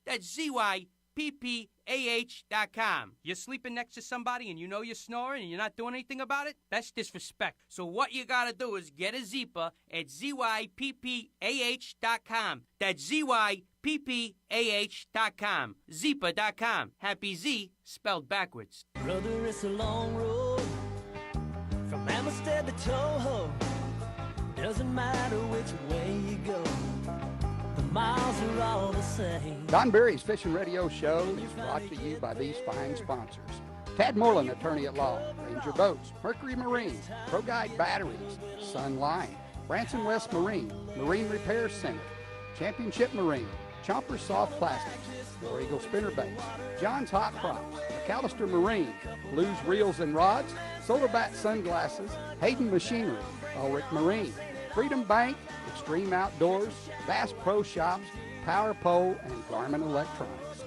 That's ZYPPAH.com. You're sleeping next to somebody and you know you're snoring and you're not doing anything about it? That's disrespect. So what you gotta do is get a Zipa at ZYPPAH.com. That's ZYPPAH.com. Zipa.com. Happy Z spelled backwards. Brother, it's a long road from Amistad to Toho. Doesn't matter which way you go. The miles are all the same. Don Berry's Fishing Radio Show is brought to you by these fine sponsors. Tad Moreland, attorney at law, Ranger Boats, Mercury Marine, Pro Guide Batteries, Sun Line, Branson West Marine, Marine Repair Center, Championship Marine, Chomper Soft Plastics, War Eagle Spinnerbaits, John's Hot Crops, McAllister Marine, Blues Reels and Rods, Solar Bat Sunglasses, Hayden Machinery, Ulrich Marine, Freedom Bank, Extreme Outdoors, Bass Pro Shops, Power Pole, and Garmin Electronics.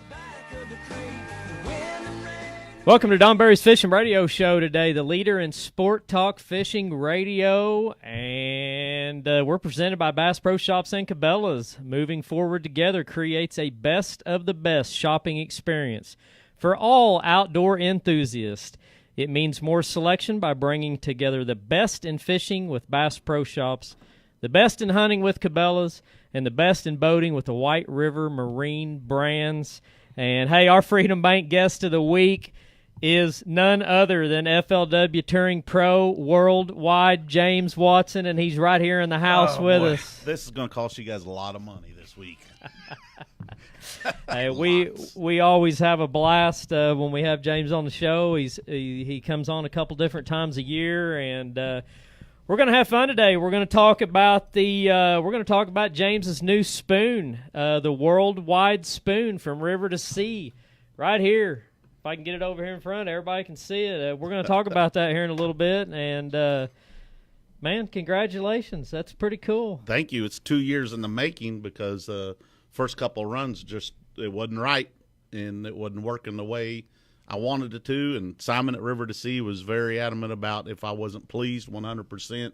Welcome to Don Berry's Fishing Radio Show today, the leader in sport talk fishing radio, and we're presented by Bass Pro Shops and Cabela's. Moving forward together creates a best of the best shopping experience for all outdoor enthusiasts. It means more selection by bringing together the best in fishing with Bass Pro Shops, the best in hunting with Cabela's, and the best in boating with the White River Marine brands. And, hey, our Freedom Bank guest of the week is none other than FLW Touring Pro Worldwide, James Watson, and he's right here in the house with us. This is going to cost you guys a lot of money this week. Hey, we always have a blast when we have James on the show. He comes on a couple different times a year, and we're going to have fun today. We're going to talk about James's new spoon, the Worldwide Spoon from River to Sea, right here. If I can get it over here in front, everybody can see it. We're going to talk about that here in a little bit, and man, congratulations. That's pretty cool. Thank you. It's 2 years in the making because first couple of runs it wasn't right, and it wasn't working the way I wanted it to. And Simon at River to Sea was very adamant about if I wasn't pleased 100%,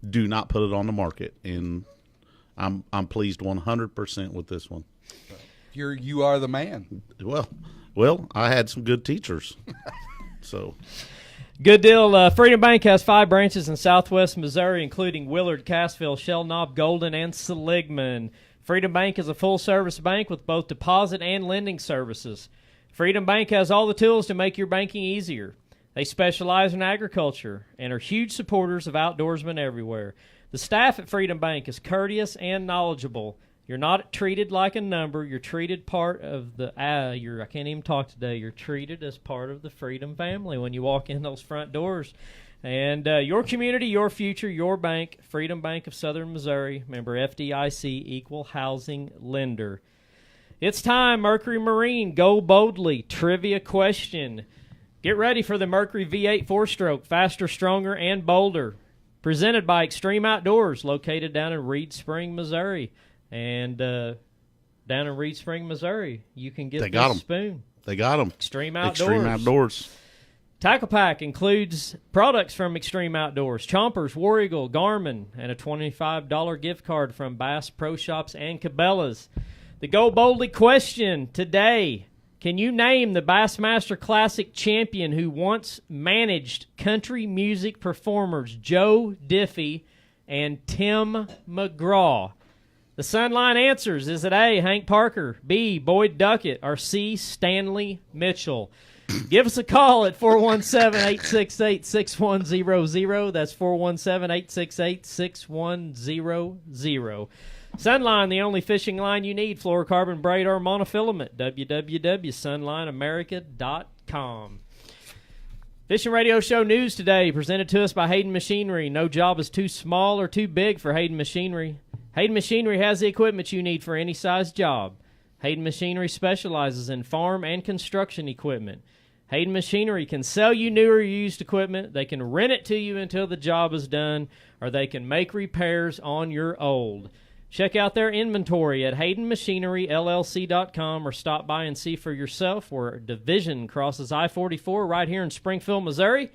do not put it on the market. And I'm pleased 100% with this one. You are the man. Well, I had some good teachers. So good deal. Freedom Bank has 5 branches in southwest Missouri, including Willard, Cassville, Shell Knob, Golden, and Seligman. Freedom Bank is a full-service bank with both deposit and lending services. Freedom Bank has all the tools to make your banking easier. They specialize in agriculture and are huge supporters of outdoorsmen everywhere. The staff at Freedom Bank is courteous and knowledgeable. You're not treated like a number. You're treated part of the I can't even talk today. You're treated as part of the Freedom family when you walk in those front doors. And your community, your future, your bank, Freedom Bank of Southern Missouri, member FDIC, equal housing lender. It's time, Mercury Marine, go boldly, trivia question. Get ready for the Mercury V8 4-stroke, faster, stronger, and bolder. Presented by Extreme Outdoors, located down in Reed Spring, Missouri. And down in Reed Spring, Missouri, you can get this spoon. They got them. Extreme Outdoors. Extreme Outdoors. Tackle Pack includes products from Extreme Outdoors, Chompers, War Eagle, Garmin, and a $25 gift card from Bass Pro Shops and Cabela's. The Go Boldly question today: can you name the Bassmaster Classic champion who once managed country music performers Joe Diffie and Tim McGraw? The Sunline answers: is it A, Hank Parker, B, Boyd Duckett, or C, Stanley Mitchell? Give us a call at 417-868-6100. That's 417-868-6100. Sunline, the only fishing line you need, fluorocarbon braid or monofilament. www.sunlineamerica.com. Fishing Radio Show news today presented to us by Hayden Machinery. No job is too small or too big for Hayden Machinery. Hayden Machinery has the equipment you need for any size job. Hayden Machinery specializes in farm and construction equipment. Hayden Machinery can sell you new or used equipment. They can rent it to you until the job is done, or they can make repairs on your old. Check out their inventory at HaydenMachineryLLC.com or stop by and see for yourself where Division crosses I-44 right here in Springfield, Missouri.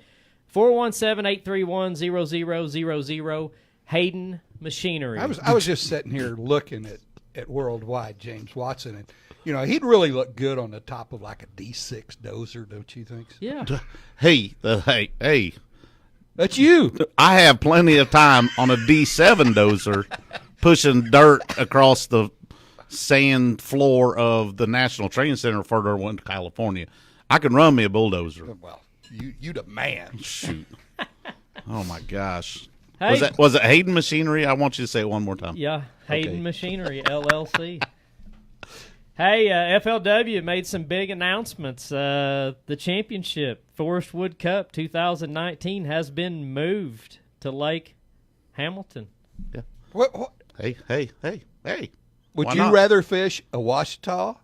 417-831-0000, Hayden Machinery. I was just sitting here looking at Worldwide, James Watson, and he'd really look good on the top of like a D6 dozer, don't you think? So? Yeah. Hey. That's you. I have plenty of time on a D7 dozer pushing dirt across the sand floor of the National Training Center further in California. I can run me a bulldozer. Well, you the man. Shoot. Oh, my gosh. Hey. Was it Hayden Machinery? I want you to say it one more time. Yeah, Hayden Okay. Machinery, LLC. Hey, FLW made some big announcements. The championship, Forest Wood Cup 2019, has been moved to Lake Hamilton. Yeah. What? Hey. Would Why you not? rather fish a Washita,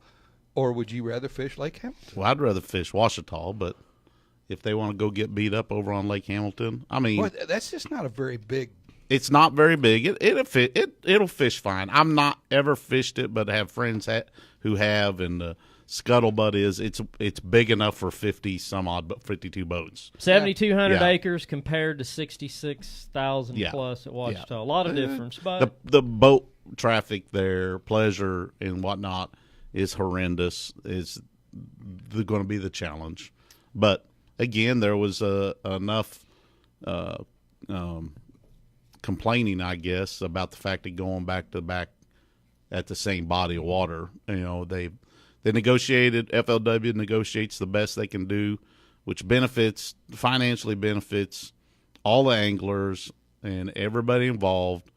or would you rather fish Lake Hamilton? Well, I'd rather fish Washita, but if they want to go get beat up over on Lake Hamilton, I mean, Boy, that's just not a very big. it's not very big. It'll fish fine. I'm not ever fished it, but I have friends who have, and the scuttlebutt is it's big enough for 50 some odd, but 52 boats. 7,200 Yeah. acres compared to 66,000 Yeah. plus at Washita. Yeah. A lot of difference, but The boat traffic there, pleasure and whatnot, is horrendous. Is going to be the challenge, but again, there was enough complaining, I guess, about the fact of going back to back at the same body of water. They negotiated. FLW negotiates the best they can do, which financially benefits all the anglers and everybody involved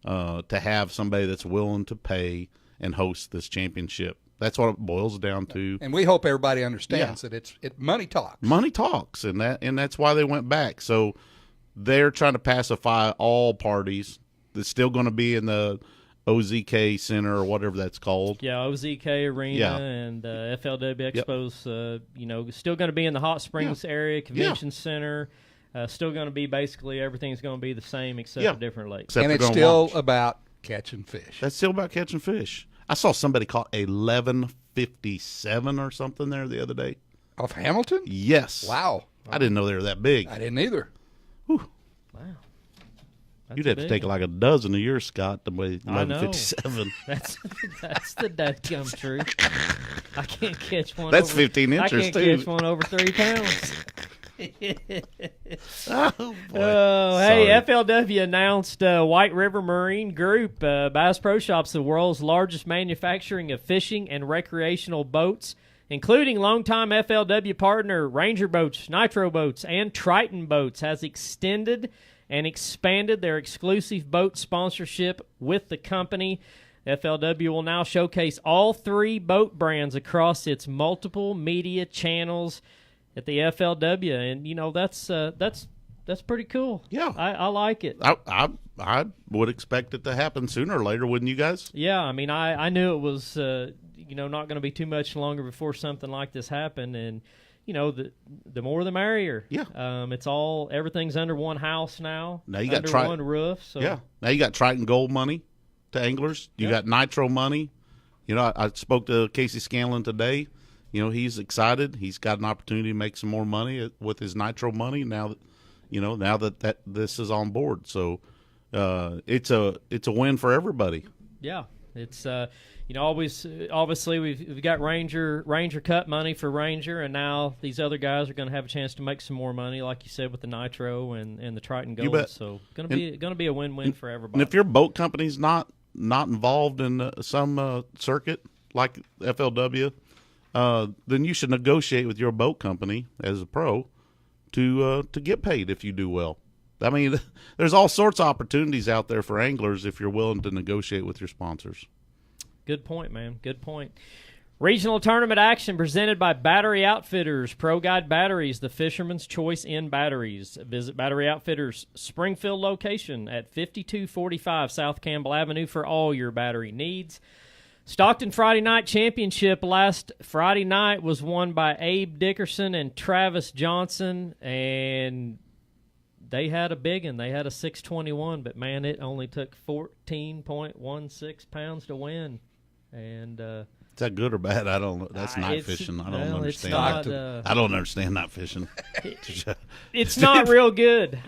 to have somebody that's willing to pay and host this championship. That's what it boils down to. And we hope everybody understands that it's money talks. Money talks, and that's why they went back. So they're trying to pacify all parties. It's still going to be in the OZK Center or whatever that's called. yeah, OZK Arena Yeah. and FLW Expos, still going to be in the Hot Springs area, Convention Center. Still going to be basically everything's going to be the same except a different lake. Except And they're it's gonna still launch. about catching fish. That's still about catching fish. I saw somebody caught 1157 or something there the other day. Off Hamilton? Yes. Wow. I didn't know they were that big. I didn't either. Wow. That's You'd have to big take one. like a dozen of yours, Scott, to weigh I know. 1157. That's the dadgum truth. I can't catch one. That's over, 15 inches, I can't too. catch one over 3 pounds. Oh, boy. Oh, hey, Sorry. FLW announced White River Marine Group. Bass Pro Shop's the world's largest manufacturing of fishing and recreational boats, including longtime FLW partner Ranger Boats, Nitro Boats, and Triton Boats, has extended and expanded their exclusive boat sponsorship with the company. FLW will now showcase all 3 boat brands across its multiple media channels at the FLW, and that's pretty cool. Yeah. I like it. I would expect it to happen sooner or later, wouldn't you guys? Yeah, I mean, I knew it was not going to be too much longer before something like this happened, and the more the merrier. Yeah. Everything's under one house now. Now you got under one roof. So Yeah. Now you got Triton Gold money to anglers. You got Nitro money. I spoke to Casey Scanlon today. He's excited. He's got an opportunity to make some more money with his Nitro money now that this is on board. So it's a win for everybody. Yeah, it's obviously we've got Ranger Cup money for Ranger, and now these other guys are going to have a chance to make some more money, like you said, with the Nitro and the Triton Gold. bet. So going to be a win-win for And everybody. if your boat company's not involved in some circuit like FLW, then you should negotiate with your boat company as a pro to get paid if you do well. I mean, there's all sorts of opportunities out there for anglers if you're willing to negotiate with your sponsors. Good point, man. Good point. Regional tournament action presented by Battery Outfitters. Pro Guide Batteries, the fisherman's choice in batteries. Visit Battery Outfitters' Springfield location at 5245 South Campbell Avenue for all your battery needs. Stockton Friday Night Championship last Friday night was won by Abe Dickerson and Travis Johnson, and they had a big one. They had a 621, but, man, it only took 14.16 pounds to win. And Is that good or bad? I don't know. That's night it's- fishing. I don't well, it's understand. not, I don't understand night fishing. it's not real good.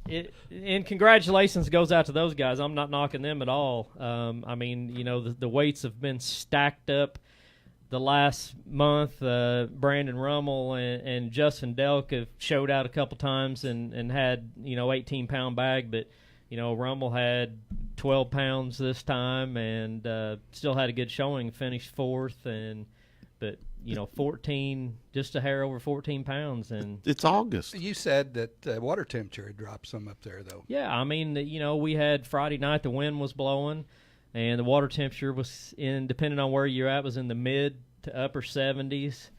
And congratulations goes out to those guys. I'm not knocking them at all. I mean, the weights have been stacked up the last month. Brandon Rummel and Justin Delk have showed out a couple times and had 18-pound bag, but Rummel had 12 pounds this time and still had a good showing. Finished fourth, but 14, just a hair over 14 pounds. And it's August. You said that water temperature had dropped some up there, though. Yeah, I mean, we had Friday night, the wind was blowing, and the water temperature was depending on where you're at, was in the mid to upper 70s,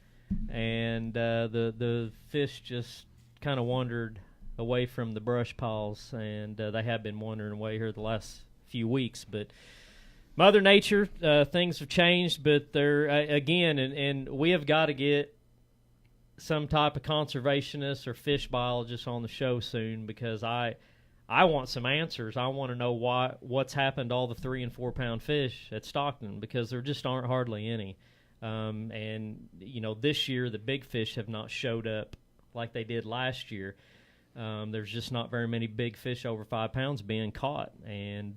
and the fish just kind of wandered away from the brush piles, and they have been wandering away here the last few weeks, but Mother Nature, things have changed, but they're, again, and we have got to get some type of conservationist or fish biologist on the show soon, because I want some answers. I want to know what's happened to all the 3 and 4 pound fish at Stockton, because there just aren't hardly any. And this year the big fish have not showed up like they did last year. There's just not very many big fish over 5 pounds being caught, and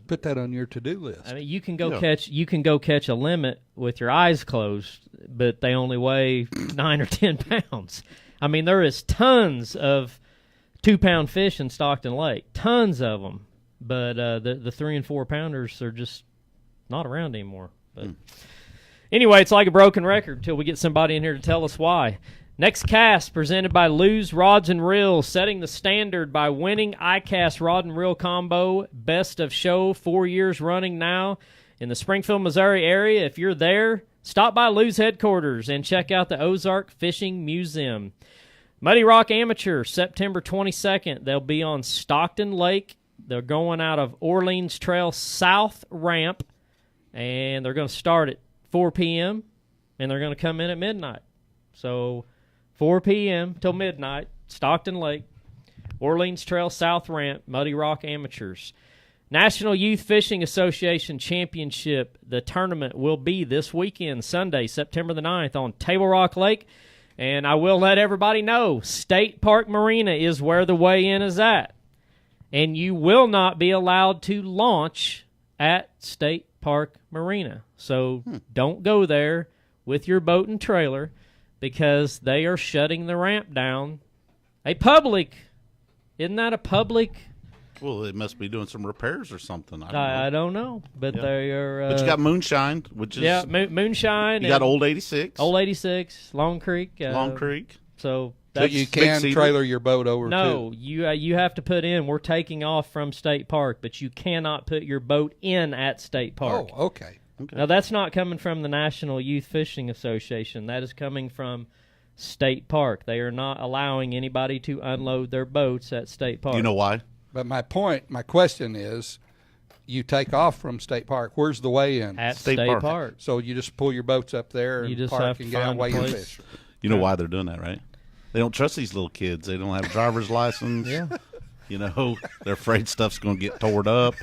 put that on your to-do list. I mean, you can go catch a limit with your eyes closed, but they only weigh 9 or 10 pounds. I mean, there is tons of 2-pound fish in Stockton Lake, tons of them, but the 3 and 4 pounders are just not around anymore. But anyway, it's like a broken record until we get somebody in here to tell us why. Next cast presented by Lou's Rods and Reels, setting the standard by winning ICAST Rod and Reel Combo Best of Show 4 years running now in the Springfield, Missouri area. If you're there, stop by Lou's headquarters and check out the Ozark Fishing Museum. Muddy Rock Amateur, September 22nd. They'll be on Stockton Lake. They're going out of Orleans Trail South Ramp, and they're going to start at 4 p.m., and they're going to come in at midnight. So 4 p.m. till midnight, Stockton Lake, Orleans Trail South Ramp, Muddy Rock Amateurs. National Youth Fishing Association Championship, the tournament will be this weekend, Sunday, September the 9th, on Table Rock Lake. And I will let everybody know, State Park Marina is where the weigh-in is at. And you will not be allowed to launch at State Park Marina. So don't go there with your boat and trailer, because they are shutting the ramp down. Isn't that a public? Well, they must be doing some repairs or something. I don't know, but they are. But you got Moonshine, which is Moonshine. You got Old 86, Long Creek, So you can trailer your boat over. No, too. you have to put in. We're taking off from State Park, but you cannot put your boat in at State Park. Oh, okay. Now, that's not coming from the National Youth Fishing Association. That is coming from State Park. They are not allowing anybody to unload their boats at State Park. You know why? But my question is, you take off from State Park. Where's the weigh-in? At State Park. So you just pull your boats up there and park and get out and weigh your fish. You know why they're doing that, right? They don't trust these little kids. They don't have a driver's license. Yeah. They're afraid stuff's going to get torn up.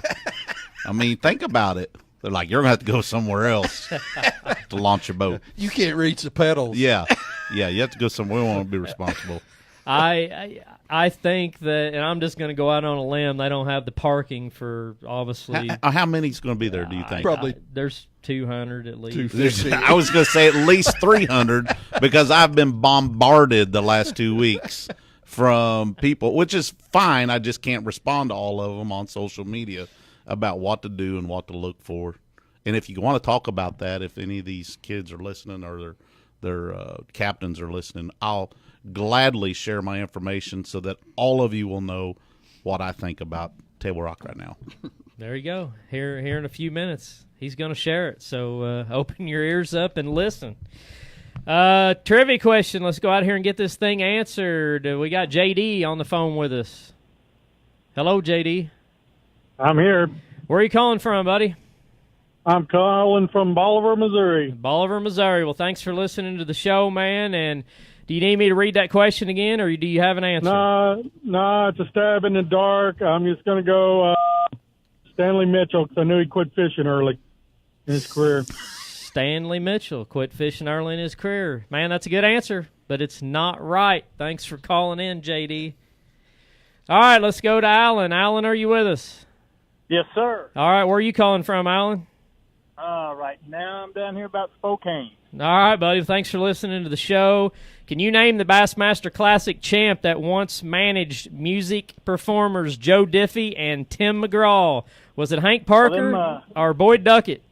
I mean, think about it. They're like, you're going to have to go somewhere else to launch your boat. You can't reach the pedals. Yeah, you have to go somewhere. We won't be responsible. I think that, and I'm just going to go out on a limb, they don't have the parking for, obviously. How many's going to be there, do you think? Probably. There's 200 at least. 250. I was going to say at least 300 because I've been bombarded the last 2 weeks from people, which is fine. I just can't respond to all of them on social media about what to do and what to look for. And if you want to talk about that, if any of these kids are listening or their captains are listening, I'll gladly share my information so that all of you will know what I think about Table Rock right now. There you go. Here in a few minutes, he's going to share it. So open your ears up and listen. Trivia question. Let's go out here and get this thing answered. We got JD on the phone with us. Hello, JD. I'm here. Where are you calling from, buddy? I'm calling from Bolivar, Missouri. Bolivar, Missouri. Well, thanks for listening to the show, man. And do you need me to read that question again, or do you have an answer? No, it's a stab in the dark. I'm just going to go Stanley Mitchell, because I knew he quit fishing early in his career. Stanley Mitchell quit fishing early in his career. Man, that's a good answer, but it's not right. Thanks for calling in, JD. All right, let's go to Alan. Alan, are you with us? Yes, sir. All right, where are you calling from, Alan? Right now I'm down here about Spokane. All right, buddy. Thanks for listening to the show. Can you name the Bassmaster Classic champ that once managed music performers Joe Diffie and Tim McGraw? Was it Hank Parker or Boyd Duckett?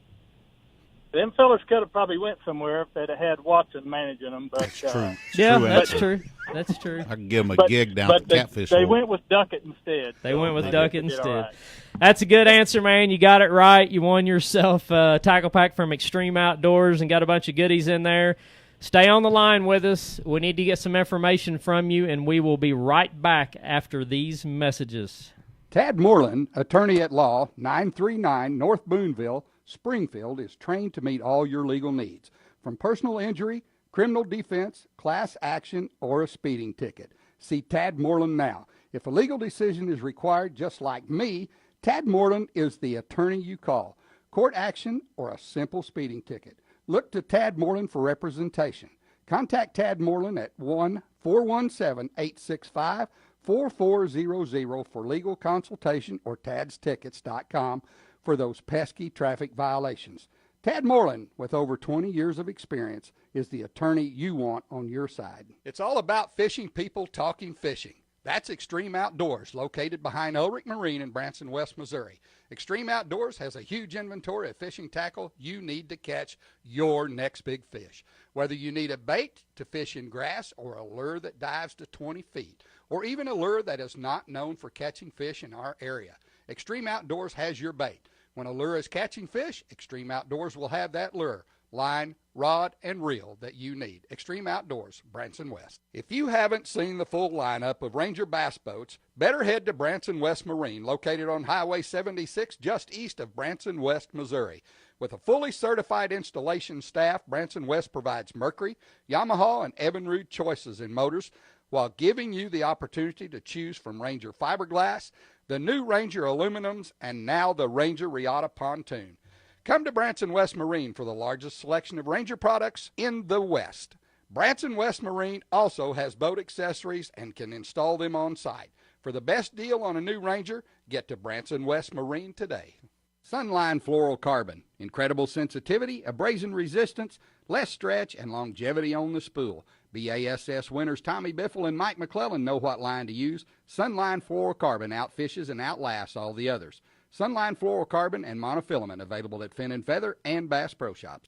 Them fellas could have probably went somewhere if they'd have had Watson managing them. But, That's true. Yeah, True that's answer. true. That's true. I can give them a gig down at the Catfish They Hole. went with Duckett instead. They went with Duckett instead. Right. That's a good answer, man. You got it right. You won yourself a tackle pack from Extreme Outdoors and got a bunch of goodies in there. Stay on the line with us. We need to get some information from you, and we will be right back after these messages. Tad Moreland, attorney at law, 939 North Boonville, Springfield, is trained to meet all your legal needs, from personal injury, criminal defense, class action, or a speeding ticket. See Tad Moreland now. If a legal decision is required, just like me, Tad Moreland is the attorney you call. Court action or a simple speeding ticket. Look to Tad Moreland for representation. Contact Tad Moreland at 1-417-865-4400 for legal consultation or tadstickets.com for those pesky traffic violations. Tad Moreland, with over 20 years of experience, is the attorney you want on your side. It's all about fishing people talking fishing. That's Extreme Outdoors, located behind Ulrich Marine in Branson, West Missouri. Extreme Outdoors has a huge inventory of fishing tackle you need to catch your next big fish. Whether you need a bait to fish in grass or a lure that dives to 20 feet, or even a lure that is not known for catching fish in our area, Extreme Outdoors has your bait. When a lure is catching fish, Extreme Outdoors will have that lure, line, rod, and reel that you need. Extreme Outdoors, Branson West. If you haven't seen the full lineup of Ranger bass boats, better head to Branson West Marine, located on Highway 76 just east of Branson West, Missouri. With a fully certified installation staff, Branson West provides Mercury, Yamaha, and Evinrude choices in motors while giving you the opportunity to choose from Ranger fiberglass, the new Ranger aluminums, and now the Ranger Regatta pontoon. Come to Branson West Marine for the largest selection of Ranger products in the West. Branson West Marine also has boat accessories and can install them on site. For the best deal on a new Ranger, get to Branson West Marine today. Sunline Fluorocarbon. Incredible sensitivity, abrasion resistance, less stretch, and longevity on the spool. BASS winners Tommy Biffle and Mike McClellan know what line to use. Sunline Fluorocarbon outfishes and outlasts all the others. Sunline Fluorocarbon and monofilament available at Fin and Feather and Bass Pro Shops.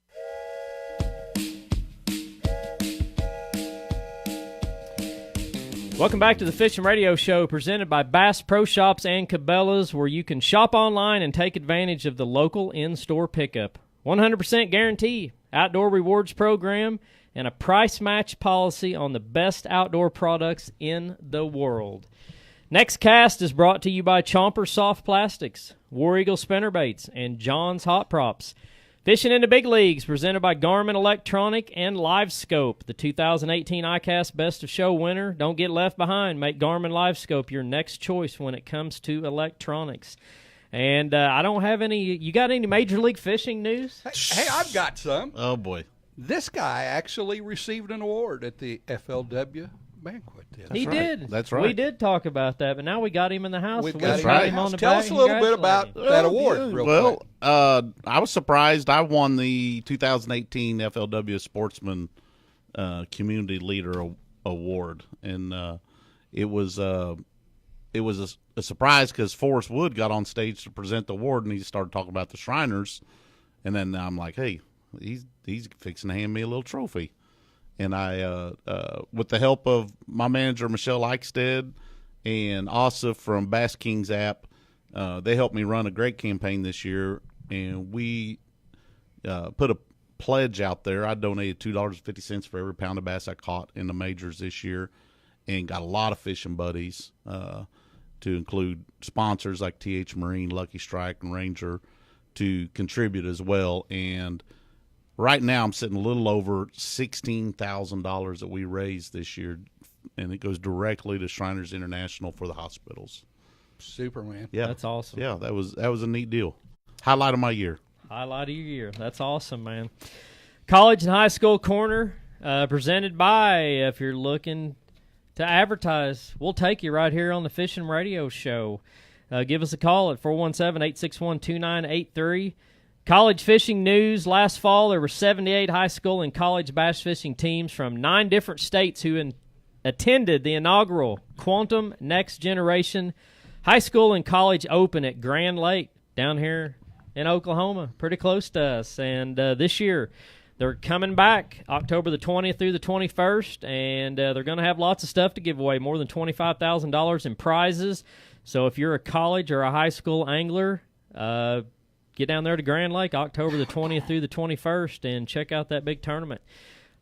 Welcome back to the Fishing Radio Show, presented by Bass Pro Shops and Cabela's, where you can shop online and take advantage of the local in-store pickup. 100% guarantee, outdoor rewards program, and a price match policy on the best outdoor products in the world. Next Cast is brought to you by Chomper Soft Plastics, War Eagle Spinnerbaits, and John's Hot Props. Fishing in the Big Leagues, presented by Garmin Electronic and LiveScope, the 2018 ICAST Best of Show winner. Don't get left behind. Make Garmin LiveScope your next choice when it comes to electronics. And I don't have any. You got any Major League Fishing news? Hey, I've got some. Oh, boy. This guy actually received an award at the FLW banquet. He did. That's right. We did talk about that, but now we got him in the house. We've We got got him him on the Tell back. us a little bit about that award, real quick. I was surprised. I won the 2018 FLW Sportsman Community Leader Award, and it was a surprise because Forrest Wood got on stage to present the award, and he started talking about the Shriners, and then I'm like, hey, he's fixing to hand me a little trophy. And I, with the help of my manager, Michelle Eichstead, and Asa from Bass Kings app, they helped me run a great campaign this year. And we put a pledge out there. I donated $2.50 for every pound of bass I caught in the majors this year, and got a lot of fishing buddies to include sponsors like TH Marine, Lucky Strike, and Ranger to contribute as well. And right now, I'm sitting a little over $16,000 that we raised this year, and it goes directly to Shriners International for the hospitals. Superman. Yeah, That's awesome. Yeah, that was a neat deal. Highlight of my year. Highlight of your year. That's awesome, man. College and High School Corner, presented by, if you're looking to to advertise, we'll take you right here on the Fishin' Radio Show. Give us a call at 417-861-2983. College fishing news. Last fall, there were 78 high school and college bass fishing teams from 9 different states who attended the inaugural Quantum Next Generation High School and College Open at Grand Lake down here in Oklahoma, pretty close to us. And this year, they're coming back October the 20th through the 21st, and they're going to have lots of stuff to give away, more than $25,000 in prizes. So if you're a college or a high school angler, get down there to Grand Lake October the 20th through the 21st and check out that big tournament.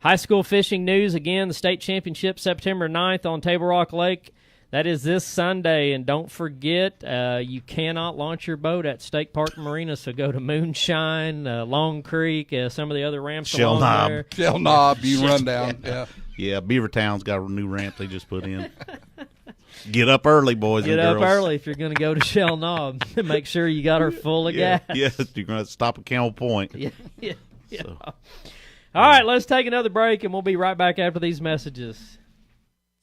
High school fishing news, again, the state championship September 9th on Table Rock Lake. That is this Sunday, and don't forget, you cannot launch your boat at Stake Park Marina, so go to Moonshine, Long Creek, some of the other ramps along there. Shell Knob, you run down. Yeah, Beavertown's got a new ramp they just put in. Get up early, boys and girls. Get up early if you're going to go to Shell Knob. Make sure you got her full of gas. Yes, you're going to stop at Camel Point. Yeah. So. All right, let's take another break, and we'll be right back after these messages.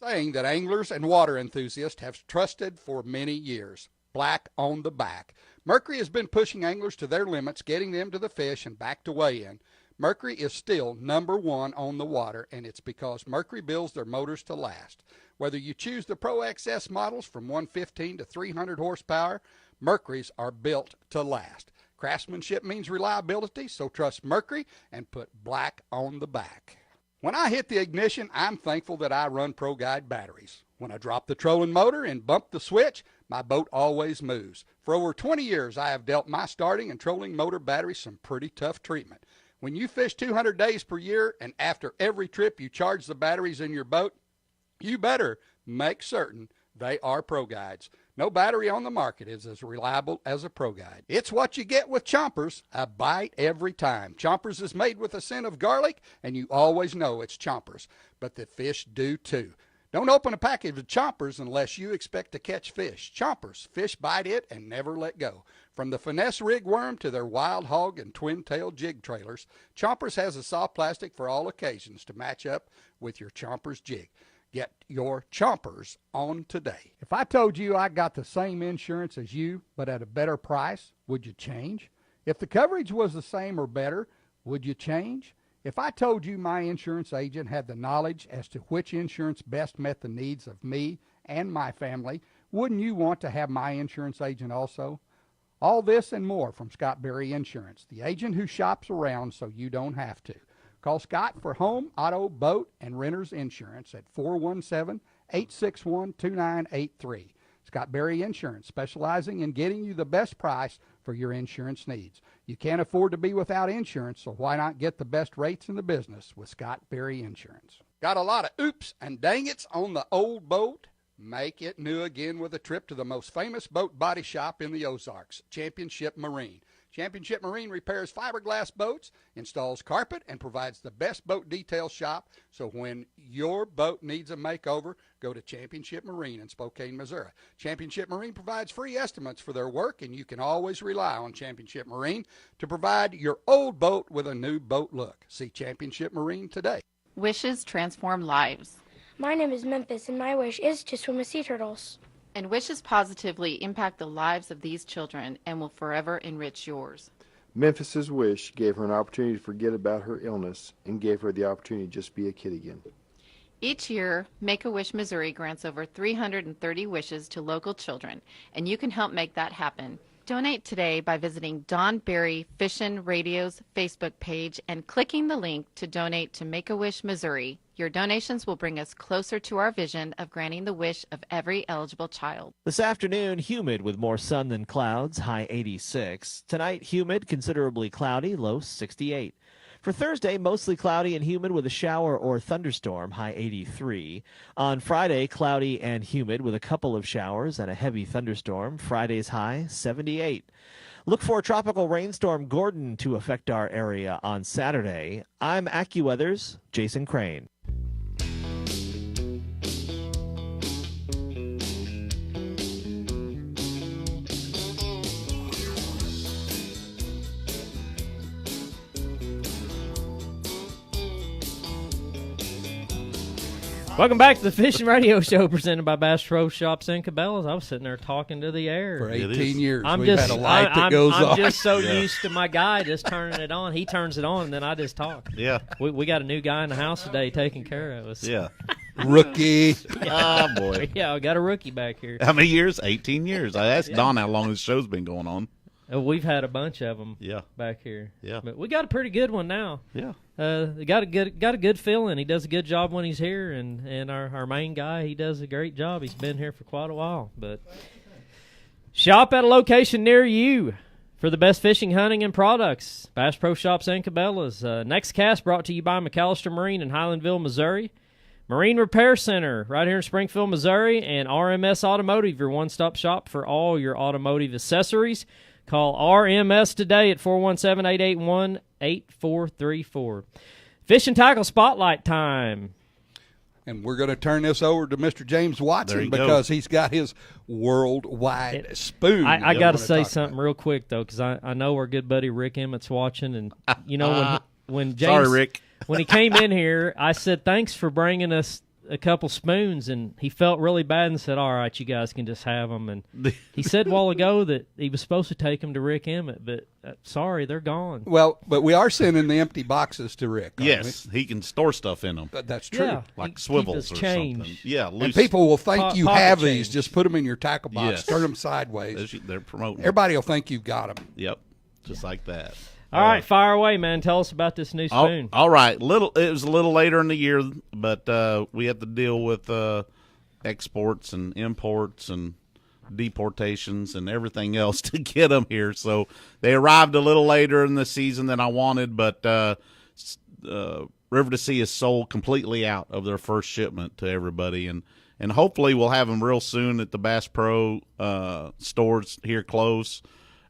Saying that anglers and water enthusiasts have trusted for many years. Black on the back. Mercury has been pushing anglers to their limits, getting them to the fish and back to weigh in. Mercury is still #1 on the water, and it's because Mercury builds their motors to last. Whether you choose the Pro XS models from 115 to 300 horsepower, Mercury's are built to last. Craftsmanship means reliability, so trust Mercury and put black on the back. When I hit the ignition, I'm thankful that I run Pro Guide batteries. When I drop the trolling motor and bump the switch, my boat always moves. For over 20 years, I have dealt my starting and trolling motor batteries some pretty tough treatment. When you fish 200 days per year and after every trip you charge the batteries in your boat, you better make certain they are Pro Guides. No battery on the market is as reliable as a Pro Guide. It's what you get with Chompers, a bite every time. Chompers is made with a scent of garlic, and you always know it's Chompers, but the fish do too. Don't open a package of Chompers unless you expect to catch fish. Chompers, fish bite it and never let go. From the finesse rig worm to their wild hog and twin-tail jig trailers, Chompers has a soft plastic for all occasions to match up with your Chompers jig. Get your Chompers on today. If I told you I got the same insurance as you, but at a better price, would you change? If the coverage was the same or better, would you change? If I told you my insurance agent had the knowledge as to which insurance best met the needs of me and my family, wouldn't you want to have my insurance agent also? All this and more from Scott Berry Insurance, the agent who shops around so you don't have to. Call Scott for home, auto, boat, and renter's insurance at 417-861-2983. Scott Berry Insurance, specializing in getting you the best price for your insurance needs. You can't afford to be without insurance, so why not get the best rates in the business with Scott Berry Insurance? Got a lot of oops and dang it's on the old boat? Make it new again with a trip to the most famous boat body shop in the Ozarks, Championship Marine. Championship Marine repairs fiberglass boats, installs carpet, and provides the best boat detail shop. So when your boat needs a makeover, go to Championship Marine in Spokane, Missouri. Championship Marine provides free estimates for their work, and you can always rely on Championship Marine to provide your old boat with a new boat look. See Championship Marine today. Wishes transform lives. My name is Memphis, and my wish is to swim with sea turtles. And wishes positively impact the lives of these children and will forever enrich yours. Memphis's wish gave her an opportunity to forget about her illness and gave her the opportunity to just be a kid again. Each year, Make-A-Wish Missouri grants over 330 wishes to local children, and you can help make that happen. Donate today by visiting Don Berry Fishin' Radio's Facebook page and clicking the link to donate to Make-A-Wish Missouri. Your donations will bring us closer to our vision of granting the wish of every eligible child. This afternoon, humid with more sun than clouds, high 86. Tonight, humid, considerably cloudy, low 68. For Thursday, mostly cloudy and humid with a shower or thunderstorm, high 83. On Friday, cloudy and humid with a couple of showers and a heavy thunderstorm, Friday's high 78. Look for Tropical Rainstorm Gordon to affect our area on Saturday. I'm AccuWeather's Jason Crane. Welcome back to the Fishing Radio Show presented by Bass Pro Shops and Cabela's. I was sitting there talking to the air. For 18 years, We've had a light that goes I'm on. just so used to my guy just turning it on. He turns it on, and then I just talk. Yeah. We got a new guy in the house today taking care of us. Yeah. Rookie. Ah, boy. Yeah, I got a rookie back here. How many years? 18 years. I asked Don how long his show's been going on. We've had a bunch of them back here. Yeah. But we got a pretty good one now. Yeah. Got a good feeling. He does a good job when he's here, and our main guy, he does a great job. He's been here for quite a while. But shop at a location near you for the best fishing, hunting, and products. Bass Pro Shops and Cabela's. Next Cast brought to you by McAllister Marine in Highlandville, Missouri. Marine Repair Center right here in Springfield, Missouri, and RMS Automotive, your one-stop shop for all your automotive accessories. Call RMS today at 417-881-8434. Fish and Tackle Spotlight time. And we're going to turn this over to Mr. James Watson because he's got his worldwide spoon. I got to say something real quick, though, because I know our good buddy Rick Emmett's watching. And, you know, when James, sorry, Rick. when he came in here, I said, thanks for bringing us a couple spoons, and he felt really bad and said, all right, you guys can just have them. And he said a while ago that he was supposed to take them to Rick Emmett, but sorry, they're gone. Well, but we are sending the empty boxes to Rick. Yes, he can store stuff in them. That's true. Yeah, like swivels or change. something. Yeah, loose. And people will think you have change. these. Just put them in your tackle box. Yes. Turn them sideways. They're promoting. Everybody will think you've got them. Yep, just like that. All right, fire away, man. Tell us about this new spoon. All right. It was a little later in the year, but we have to deal with exports and imports and deportations and everything else to get them here. So they arrived a little later in the season than I wanted, but River to Sea is sold completely out of their first shipment to everybody, and hopefully we'll have them real soon at the Bass Pro stores here close.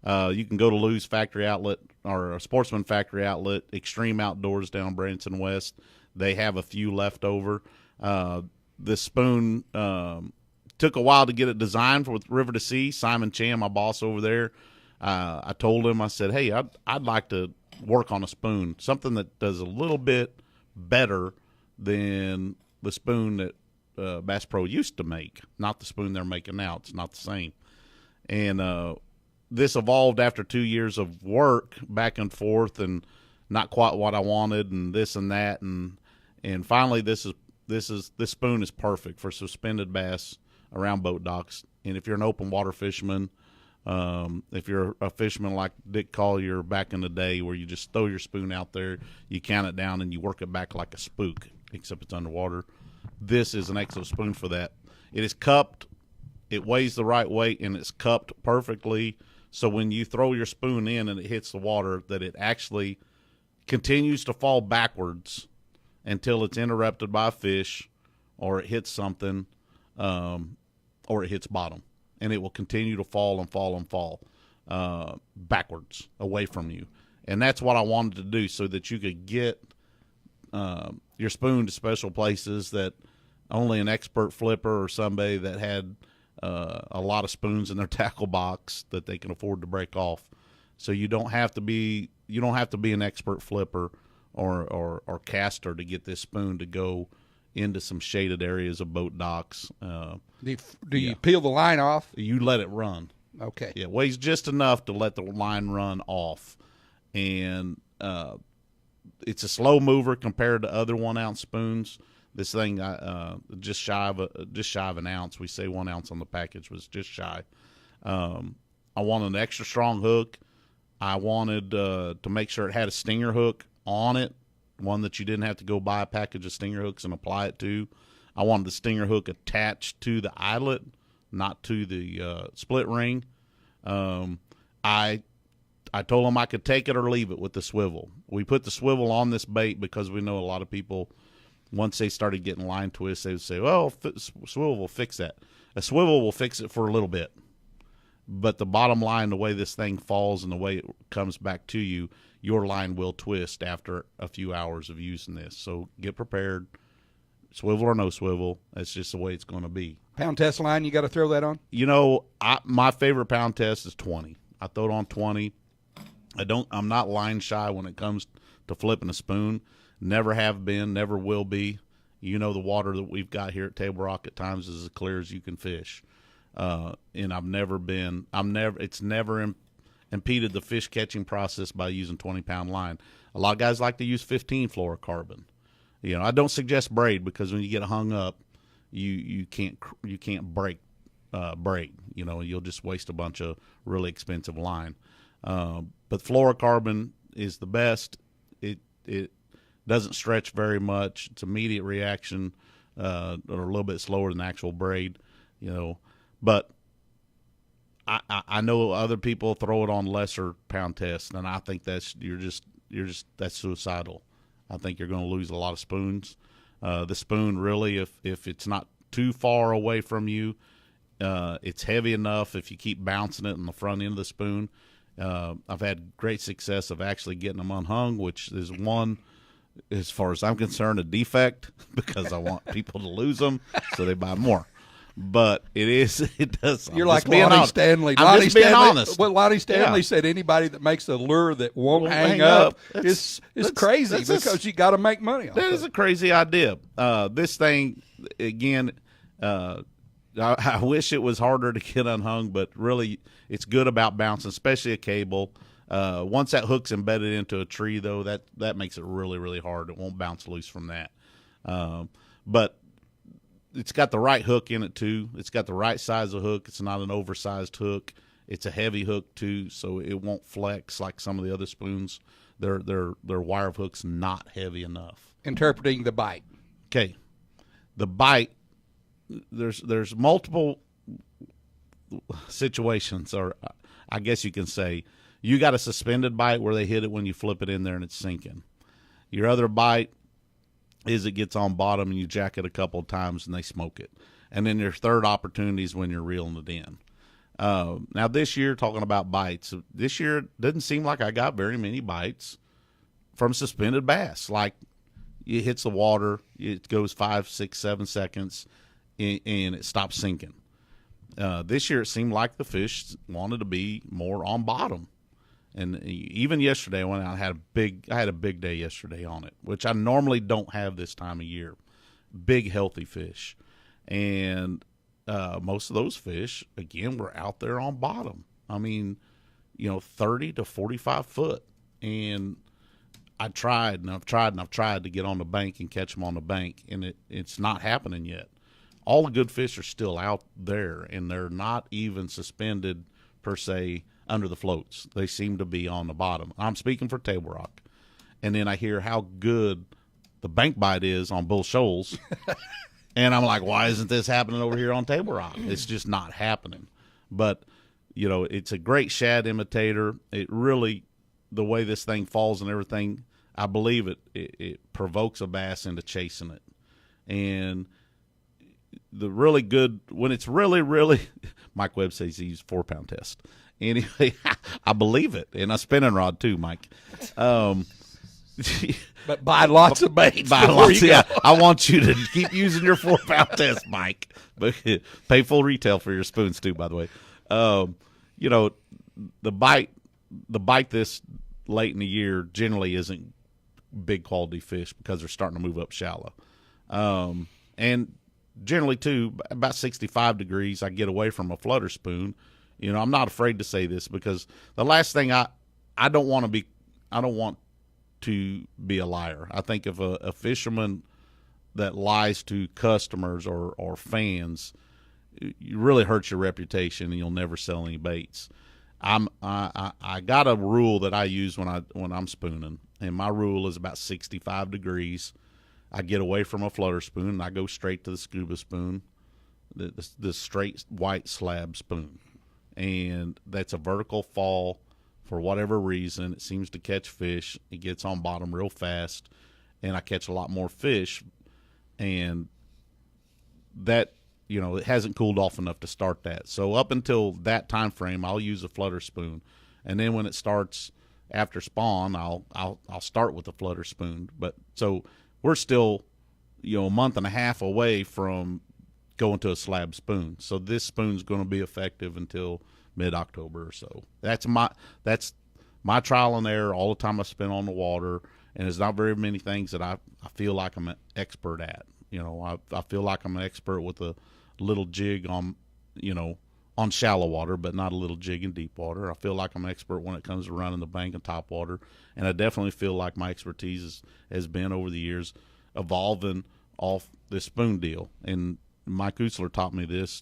You can go to Lou's Factory Outlet or Sportsman Factory Outlet, Extreme Outdoors down Branson West. They have a few left over. This spoon took a while to get it designed with River to Sea. Simon Chan, my boss over there, I told him, I said, hey, I'd like to work on a spoon, something that does a little bit better than the spoon that Bass Pro used to make, not the spoon they're making now. It's not the same. And this evolved after 2 years of work back and forth and not quite what I wanted and this and that. And finally this spoon is perfect for suspended bass around boat docks. And if you're an open water fisherman, if you're a fisherman like Dick Collier back in the day where you just throw your spoon out there, you count it down and you work it back like a spook, except it's underwater. This is an excellent spoon for that. It is cupped. It weighs the right weight and it's cupped perfectly. So when you throw your spoon in and it hits the water, that it actually continues to fall backwards until it's interrupted by a fish or it hits something or it hits bottom. And it will continue to fall and fall and fall backwards away from you. And that's what I wanted to do so that you could get your spoon to special places that only an expert flipper or somebody that had a lot of spoons in their tackle box that they can afford to break off. So you don't have to be an expert flipper or caster to get this spoon to go into some shaded areas of boat docks. Do you peel the line off? You let it run. Okay. Yeah, it weighs just enough to let the line run off, and it's a slow mover compared to other 1 ounce spoons. This thing, just shy of an ounce. We say 1 ounce on the package, was just shy. I wanted an extra strong hook. I wanted to make sure it had a stinger hook on it, one that you didn't have to go buy a package of stinger hooks and apply it to. I wanted the stinger hook attached to the eyelet, not to the split ring. I told them I could take it or leave it with the swivel. We put the swivel on this bait because we know a lot of people, once they started getting line twists, they would say, well, swivel will fix that. A swivel will fix it for a little bit. But the bottom line, the way this thing falls and the way it comes back to you, your line will twist after a few hours of using this. So get prepared. Swivel or no swivel, that's just the way it's going to be. Pound test line, you got to throw that on? You know, my favorite pound test is 20. I throw it on 20. I'm not line shy when it comes to flipping a spoon. Never have been, never will be. You know, the water that we've got here at Table Rock at times is as clear as you can fish. And it's never impeded the fish catching process by using 20-pound line. A lot of guys like to use 15 fluorocarbon. You know, I don't suggest braid because when you get hung up, you can't break braid. You know, you'll just waste a bunch of really expensive line. But fluorocarbon is the best. It doesn't stretch very much. It's immediate reaction, or a little bit slower than actual braid. You know, but I know other people throw it on lesser pound tests, and I think that's suicidal. I think you're going to lose a lot of spoons. The spoon really, if it's not too far away from you, it's heavy enough. If you keep bouncing it in the front end of the spoon, I've had great success of actually getting them unhung, which is one, as far as I'm concerned, a defect because I want people to lose them so they buy more. But it does. You're like Lonnie Stanley. I'm just being honest. Well, Lonnie Stanley said anybody that makes a lure that won't hang up is crazy because you got to make money on it. That is a crazy idea. This thing, again, I wish it was harder to get unhung, but really it's good about bouncing, especially a cable. Once that hook's embedded into a tree, though, that makes it really, really hard. It won't bounce loose from that. But it's got the right hook in it too. It's got the right size of hook. It's not an oversized hook. It's a heavy hook too, so it won't flex like some of the other spoons. Their wire hook's not heavy enough. Interpreting the bite. Okay, the bite. There's multiple situations, or I guess you can say you got a suspended bite where they hit it when you flip it in there and it's sinking. Your other bite is it gets on bottom and you jack it a couple of times and they smoke it. And then your third opportunity is when you're reeling it in. Now this year, talking about bites, this year it doesn't seem like I got very many bites from suspended bass. Like it hits the water, it goes 5, 6, 7 seconds, and it stops sinking. This year it seemed like the fish wanted to be more on bottom. And even yesterday, when I had a big day yesterday on it, which I normally don't have this time of year. Big healthy fish, and most of those fish again were out there on bottom. I mean, 30 to 45 foot, and I've tried to get on the bank and catch them on the bank, and it's not happening yet. All the good fish are still out there, and they're not even suspended per se under the floats. They seem to be on the bottom. I'm speaking for Table Rock. And then I hear how good the bank bite is on Bull Shoals. And I'm like, why isn't this happening over here on Table Rock? It's just not happening. But, it's a great shad imitator. It really, the way this thing falls and everything, I believe it provokes a bass into chasing it. And the really good, when it's really, really, Mike Webb says he used 4-pound test. Anyway, I believe it. And a spinning rod too, Mike. But buy lots of baits. Yeah, I want you to keep using your 4-pound test, Mike. But pay full retail for your spoons too, by the way. The bite this late in the year generally isn't big quality fish because they're starting to move up shallow. And generally too, about 65 degrees, I get away from a flutter spoon. I'm not afraid to say this because the last thing I don't want to be a liar. I think if a fisherman that lies to customers or fans, you really hurt your reputation and you'll never sell any baits. I got a rule that I use when I'm spooning, and my rule is about 65 degrees. I get away from a flutter spoon and I go straight to the scuba spoon, the straight white slab spoon. And that's a vertical fall for whatever reason. It seems to catch fish. It gets on bottom real fast, and I catch a lot more fish. And that, it hasn't cooled off enough to start that. So up until that time frame, I'll use a flutter spoon. And then when it starts after spawn, I'll start with a flutter spoon. But so we're still, a month and a half away from going to a slab spoon. So this spoon's going to be effective until mid-October or so. That's my trial and error all the time I spent on the water, and there's not very many things that I feel like I'm an expert at. You know, I feel like I'm an expert with a little jig on, you know, on shallow water, but not a little jig in deep water. I feel like I'm an expert when it comes to running the bank and top water, and I definitely feel like my expertise has been over the years evolving off this spoon deal. And Mike Usler taught me this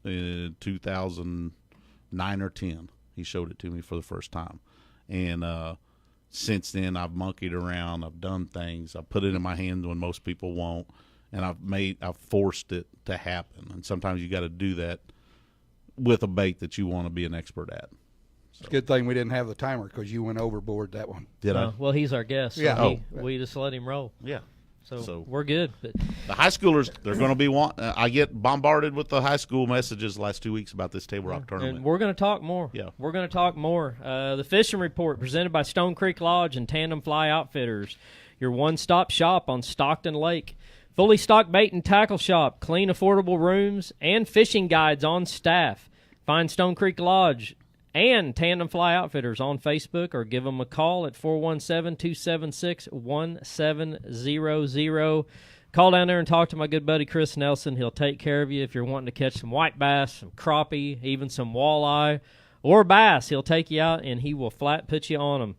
in 2009 or 10. He showed it to me for the first time, and since then I've monkeyed around. I've done things. I've put it in my hand when most people won't, and I've forced it to happen. And sometimes you got to do that with a bait that you want to be an expert at. So. It's a good thing we didn't have the timer because you went overboard that one. Did I? Well, he's our guest. So yeah. We just let him roll. Yeah. So we're good. But the high schoolers, they're going to be I get bombarded with the high school messages the last 2 weeks about this Table Rock tournament. And we're going to talk more. Yeah. We're going to talk more. The Fishing Report presented by Stone Creek Lodge and Tandem Fly Outfitters, your one-stop shop on Stockton Lake. Fully stocked bait and tackle shop, clean, affordable rooms, and fishing guides on staff. Find Stone Creek Lodge and Tandem Fly Outfitters on Facebook or give them a call at 417-276-1700. Call down there and talk to my good buddy Chris Nelson. He'll take care of you if you're wanting to catch some white bass, some crappie, even some walleye, or bass. He'll take you out and he will flat put you on them.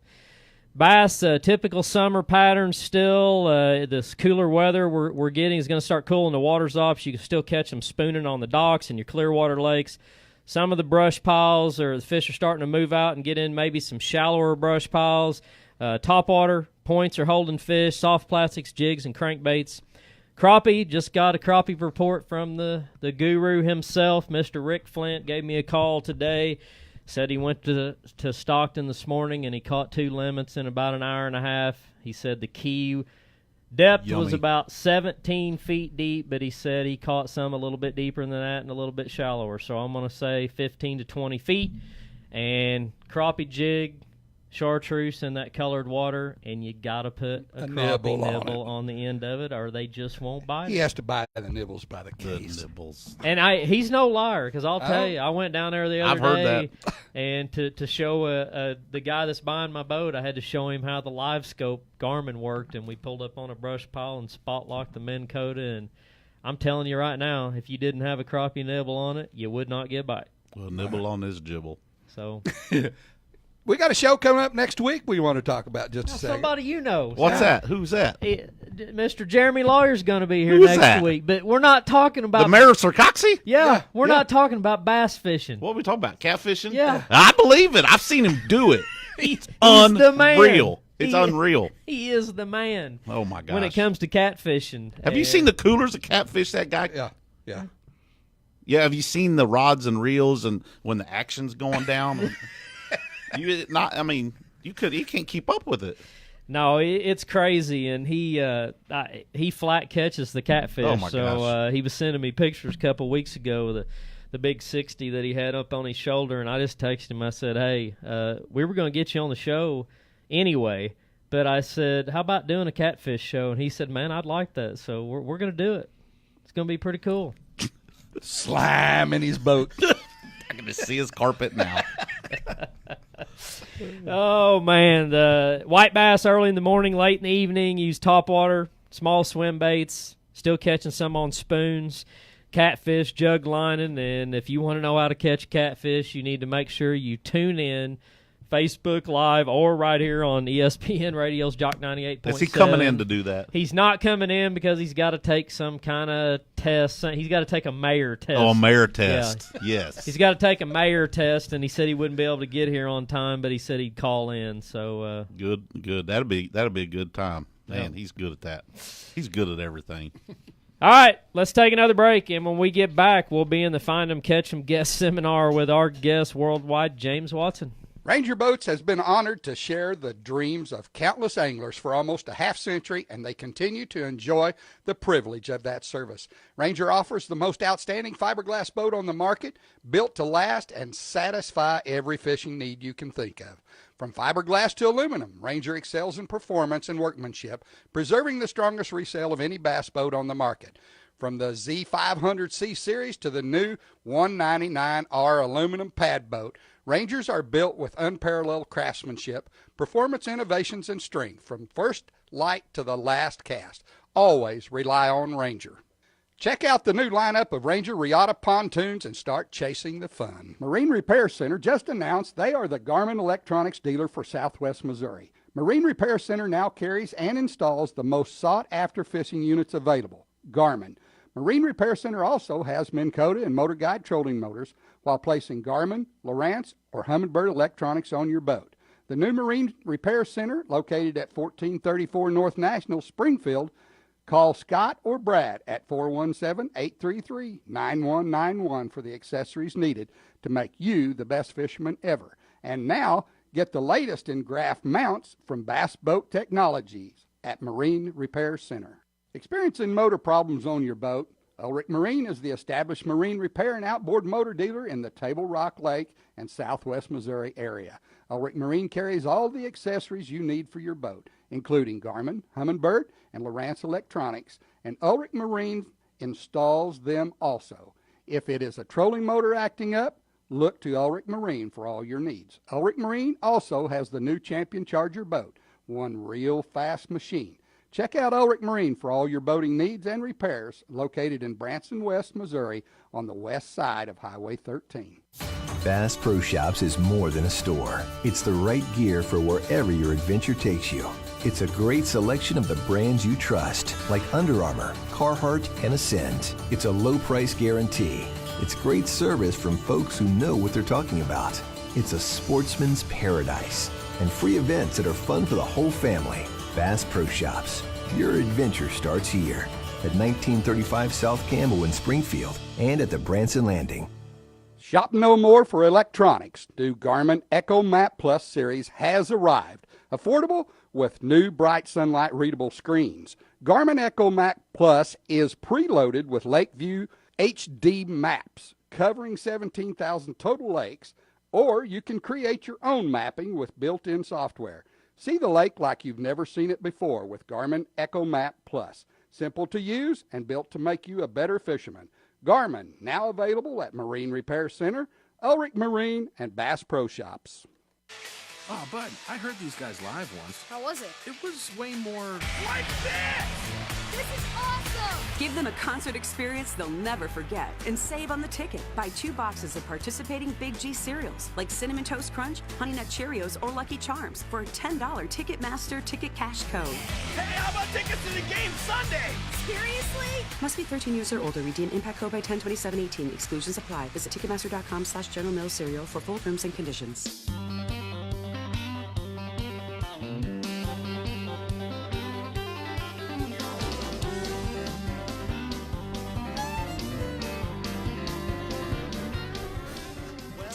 Bass, typical summer patterns still. This cooler weather we're getting is going to start cooling the waters off, so you can still catch them spooning on the docks and your Clearwater lakes. Some of the brush piles, or the fish are starting to move out and get in maybe some shallower brush piles. Topwater points are holding fish, soft plastics, jigs, and crankbaits. Crappie, just got a crappie report from the guru himself, Mr. Rick Flint. Gave me a call today. Said he went to Stockton this morning and he caught 2 limits in about an hour and a half. He said the key depth was about 17 feet deep, but he said he caught some a little bit deeper than that and a little bit shallower. So I'm going to say 15 to 20 feet. And crappie jig, chartreuse in that colored water, and you got to put a crappie nibble on the end of it, or they just won't bite. He has to buy the nibbles by the case. The nibbles. And he's no liar, because I'll tell you, I went down there the other day, and to show the guy that's buying my boat, I had to show him how the live scope Garmin worked, and we pulled up on a brush pile and spot locked the Minn Kota, and I'm telling you right now, if you didn't have a crappie nibble on it, you would not get bite. Well, nibble on this gibble. So... We got a show coming up next week we want to talk about just a second. Somebody you know. What's that? Who's that? Mr. Jeremy Lawyer's going to be here next week. But we're not talking about... The mayor of Sarcoxy? Yeah, we're not talking about bass fishing. What are we talking about? Catfishing? Yeah. I believe it. I've seen him do it. He's unreal. the man. It's unreal. He is the man. Oh, my gosh. When it comes to catfishing. Have you seen the coolers of catfish that guy? Yeah. Yeah, have you seen the rods and reels and when the action's going down? You can't keep up with it. No, it's crazy, and he flat catches the catfish. Oh my gosh. He was sending me pictures a couple weeks ago of the big 60 that he had up on his shoulder, and I just texted him. I said, "Hey, we were going to get you on the show anyway, but I said, how about doing a catfish show?" And he said, "Man, I'd like that." So we're going to do it. It's going to be pretty cool. Slime in his boat. I can just see his carpet now. Oh, man. The white bass early in the morning, late in the evening, use topwater, small swim baits, still catching some on spoons, catfish, jug lining. And if you want to know how to catch catfish, you need to make sure you tune in Facebook Live or right here on ESPN Radio's Jock 98.7. Is he coming in to do that? He's not coming in because he's got to take some kind of test. He's got to take a mayor test. Oh, a mayor test. Yeah. Yes. He's got to take a mayor test, and he said he wouldn't be able to get here on time, but he said he'd call in. So good. That'll be a good time. Man, He's good at that. He's good at everything. All right, let's take another break, and when we get back, we'll be in the Find 'em, Catch 'em guest seminar with our guest worldwide, James Watson. Ranger Boats has been honored to share the dreams of countless anglers for almost a half-century, and they continue to enjoy the privilege of that service. Ranger offers the most outstanding fiberglass boat on the market, built to last and satisfy every fishing need you can think of. From fiberglass to aluminum, Ranger excels in performance and workmanship, preserving the strongest resale of any bass boat on the market. From the Z500C series to the new 199R aluminum pad boat, Rangers are built with unparalleled craftsmanship, performance innovations, and strength from first light to the last cast. always rely on Ranger. Check out the new lineup of Ranger Regatta pontoons and start chasing the fun. Marine Repair Center just announced they are the Garmin electronics dealer for Southwest Missouri. Marine Repair Center now carries and installs the most sought-after fishing units available, Garmin. Marine Repair Center also has Minn Kota and Motor Guide trolling motors while placing Garmin, Lowrance, or Humminbird electronics on your boat. The new Marine Repair Center, located at 1434 North National, Springfield. Call Scott or Brad at 417-833-9191 for the accessories needed to make you the best fisherman ever. And now, get the latest in Graph mounts from Bass Boat Technologies at Marine Repair Center. Experiencing motor problems on your boat? Ulrich Marine is the established marine repair and outboard motor dealer in the Table Rock Lake and Southwest Missouri area. Ulrich Marine carries all the accessories you need for your boat, including Garmin, Humminbird, and Lowrance electronics, and Ulrich Marine installs them also. If it is a trolling motor acting up, look to Ulrich Marine for all your needs. Ulrich Marine also has the new Champion Charger boat, one real fast machine. Check out Ulrich Marine for all your boating needs and repairs, located in Branson, West Missouri, on the west side of Highway 13. Bass Pro Shops is more than a store. It's the right gear for wherever your adventure takes you. It's a great selection of the brands you trust, like Under Armour, Carhartt, and Ascend. It's a low price guarantee. It's great service from folks who know what they're talking about. It's a sportsman's paradise. And free events that are fun for the whole family. Bass Pro Shops. Your adventure starts here at 1935 South Campbell in Springfield and at the Branson Landing. Shop no more for electronics. New Garmin Echo Map Plus series has arrived. Affordable with new bright sunlight readable screens. Garmin Echo Map Plus is preloaded with Lakeview HD maps covering 17,000 total lakes, or you can create your own mapping with built-in software. See the lake like you've never seen it before with Garmin Echo Map Plus. Simple to use and built to make you a better fisherman. Garmin, now available at Marine Repair Center, Ulrich Marine, and Bass Pro Shops. Oh, Bud, I heard these guys live once. How was it? It was way more like this! This is awesome! Give them a concert experience they'll never forget and save on the ticket. Buy 2 boxes of participating Big G cereals like Cinnamon Toast Crunch, Honey Nut Cheerios, or Lucky Charms for a $10 Ticketmaster ticket cash code. Hey, how about tickets to the game Sunday? Seriously? Must be 13 years or older. Redeem impact code by 10/27/18. Exclusions apply. Visit Ticketmaster.com/General Mills Cereal for full terms and conditions.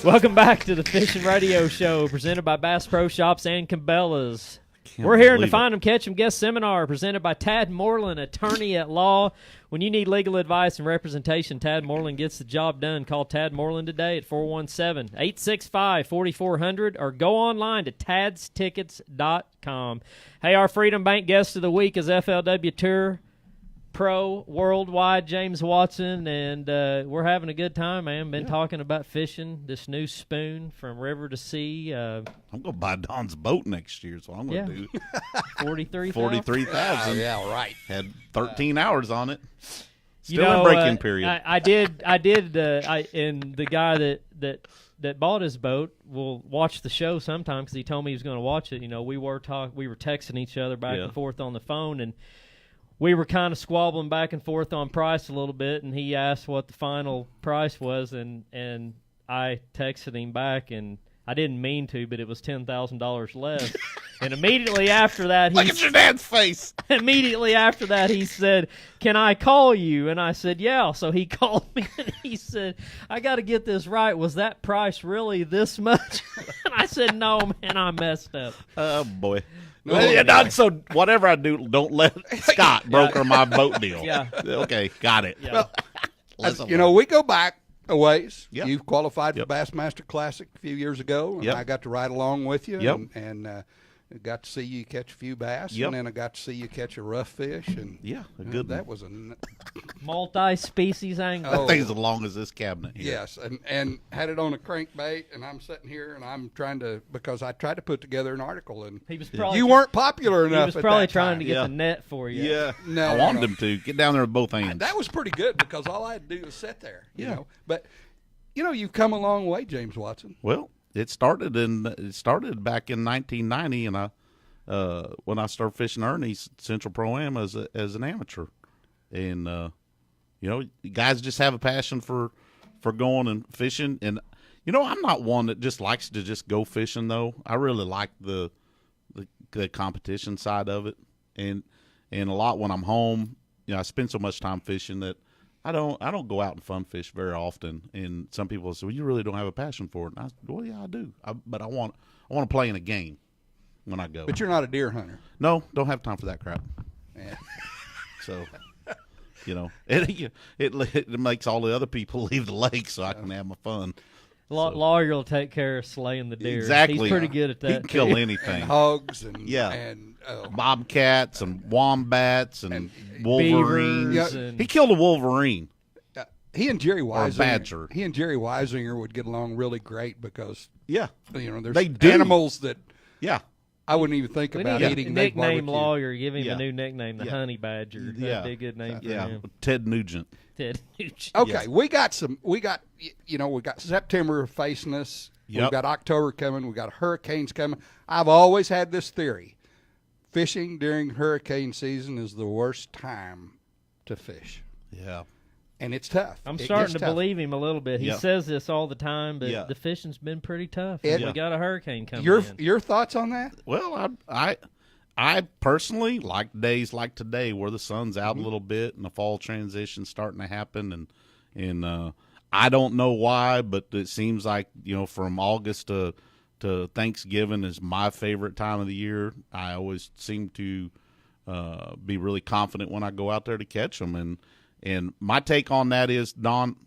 Welcome back to the Fishin' Radio Show, presented by Bass Pro Shops and Cabela's. We're here in the Find 'em, Catch 'em Guest Seminar, presented by Tad Moreland, attorney at law. When you need legal advice and representation, Tad Moreland gets the job done. Call Tad Moreland today at 417-865-4400 or go online to tadstickets.com. Hey, our Freedom Bank guest of the week is FLW Tour Pro Worldwide James Watson, and we're having a good time, man. Been talking about fishing, this new spoon from river to sea. I'm going to buy Don's boat next year, so I'm going to do 43,000. Yeah, right. Had 13 hours on it. Still You know, in break-in period. I did, and the guy that bought his boat will watch the show sometime because he told me he was going to watch it. You know, we were texting each other back and forth on the phone, and we were kind of squabbling back and forth on price a little bit, and he asked what the final price was, and I texted him back, and I didn't mean to, but it was $10,000 less. And immediately after that, look at your dad's face. Immediately after that, he said, "Can I call you?" And I said, "Yeah." So he called me, and he said, "I got to get this right. Was that price really this much?" And I said, "No, man, I messed up." Oh boy. So whatever I do, don't let Scott broker my boat deal. Yeah. Okay, got it. Yeah. Well, we go back a ways. Yep. You qualified for Bassmaster Classic a few years ago, and I got to ride along with you. Yep. And I got to see you catch a few bass, Yep. and then I got to see you catch a rough fish. And Yeah, a good that one. was a multi-species angler. That thing's as long as this cabinet here. Yes, and had it on a crankbait, and I'm sitting here and I'm trying to, because I tried to put together an article, and He was probably you weren't popular enough. He was at probably that trying time. to get the net for you. Yeah, No, I wanted him to get down there with both hands. That was pretty good because all I had to do was sit there. You Yeah. know, but you've come a long way, James Watson. Well, it started back in 1990, and when I started fishing Ernie's Central Pro-Am as an amateur, and guys just have a passion for going and fishing. And I'm not one that just likes to just go fishing though. I really like the competition side of it, and a lot when I'm home. I spend so much time fishing that I don't go out and fun fish very often. And some people say, "Well, you really don't have a passion for it." And I said, "Well, yeah, I do. But I want to play in a game when I go." But you're not a deer hunter. No, don't have time for that crap. Yeah. So, it makes all the other people leave the lake so I can have my fun. Lawyer will take care of slaying the deer. Exactly. He's pretty good at that. He can kill too. anything. And hogs and bobcats and wombats and wolverines. beavers and- He killed a wolverine. He and Jerry Or a Weisinger. badger. He and Jerry Weisinger would get along really great because there's They do. animals that Yeah. I wouldn't even think We about need a eating. They nickname barbecue. Lawyer. Give him Yeah. a new nickname, the Yeah. Honey Badger. That'd Yeah. be a good name for Yeah. him. Ted Nugent. Ted Nugent. Okay, we got September facing us. Yep. We've got October coming. We've got hurricanes coming. I've always had this theory: fishing during hurricane season is the worst time to fish. Yeah. And it's tough. I'm It starting gets to tough. believe him a little bit. He Yeah. says this all the time, but Yeah. the fishing's been pretty tough. It- We got a hurricane coming Your in. your thoughts on that? Well, I personally like days like today where the sun's out Mm-hmm. a little bit and the fall transition's starting to happen, and I don't know why, but it seems like from August to Thanksgiving is my favorite time of the year. I always seem to be really confident when I go out there to catch them, and my take on that is, Don,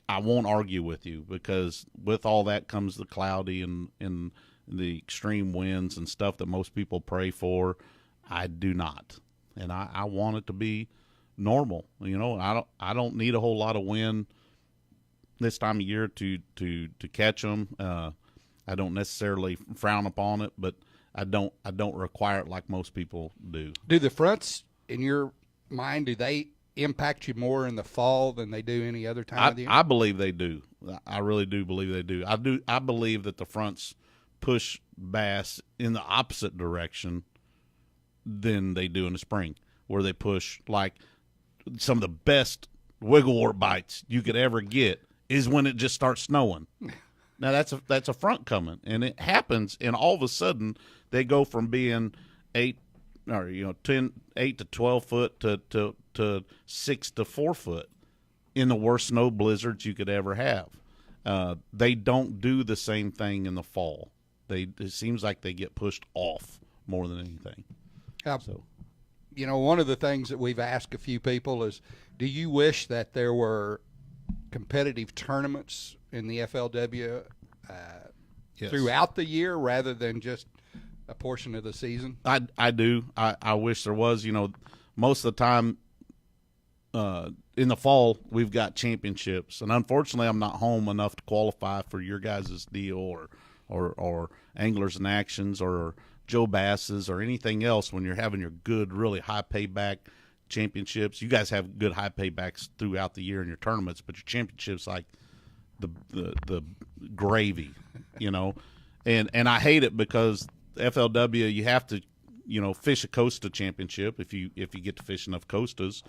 I won't argue with you because with all that comes the cloudy and the extreme winds and stuff that most people pray for. I do not, and I want it to be normal. I don't need a whole lot of wind this time of year to catch them. I don't necessarily frown upon it, but I don't require it like most people do. Do the fronts, in your mind, do they impact you more in the fall than they do any other time of the year? I believe they do. I really do believe they do. I believe that the fronts push bass in the opposite direction than they do in the spring, where they push like some of the best wiggle wart bites you could ever get is when it just starts snowing. Now that's a front coming, and it happens, and all of a sudden they go from being 8 to 12 foot to 6 to 4 foot in the worst snow blizzards you could ever have. They don't do the same thing in the fall. It seems like they get pushed off more than anything. One of the things that we've asked a few people is, do you wish that there were competitive tournaments in the FLW Yes. throughout the year rather than just a portion of the season? I do. I wish there was. Most of the time in the fall we've got championships, and unfortunately I'm not home enough to qualify for your guys' deal or Anglers in Actions or Joe Bass's or anything else. When you're having your good, really high payback championships, you guys have good high paybacks throughout the year in your tournaments, but your championships like the gravy, and I hate it because FLW, you have to fish a Costa championship if you get to fish enough Costas.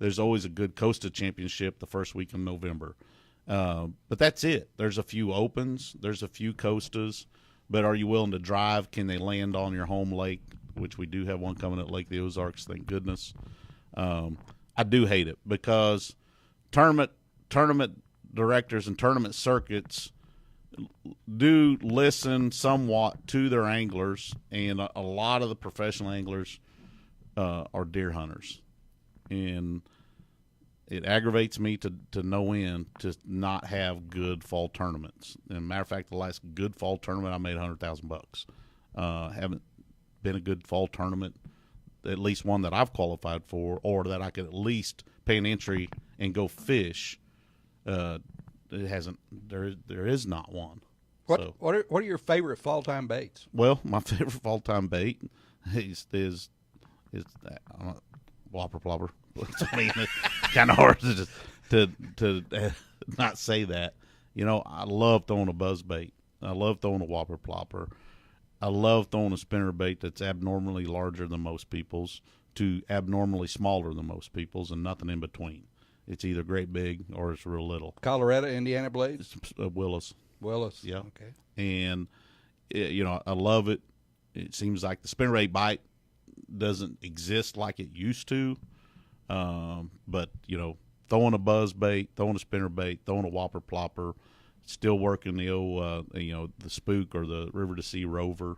There's always a good Costa championship the first week in November, but that's it. There's a few opens, there's a few Costas, but are you willing to drive? Can they land on your home lake, which we do have one coming at Lake the Ozarks, thank goodness. I do hate it because tournament directors and tournament circuits do listen somewhat to their anglers, and a lot of the professional anglers are deer hunters, and it aggravates me to no end to not have good fall tournaments. And matter of fact, the last good fall tournament I made $100,000. been a good fall tournament, at least one that I've qualified for, or that I could at least pay an entry and go fish. It hasn't. There is not one. What are your favorite fall time baits? Well, my favorite fall time bait is that whopper plopper. I mean, it's kind of hard to not say that. You know, I love throwing a buzz bait. I love throwing a whopper plopper. I love throwing a spinner bait that's abnormally larger than most people's to abnormally smaller than most people's, and nothing in between. It's either great big or it's real little. Colorado, Indiana blades? Willis. Yeah. Okay. And, I love it. It seems like the spinner bite doesn't exist like it used to. But, throwing a buzz bait, throwing a spinner bait, throwing a whopper plopper, still working the old, the spook or the river to sea rover,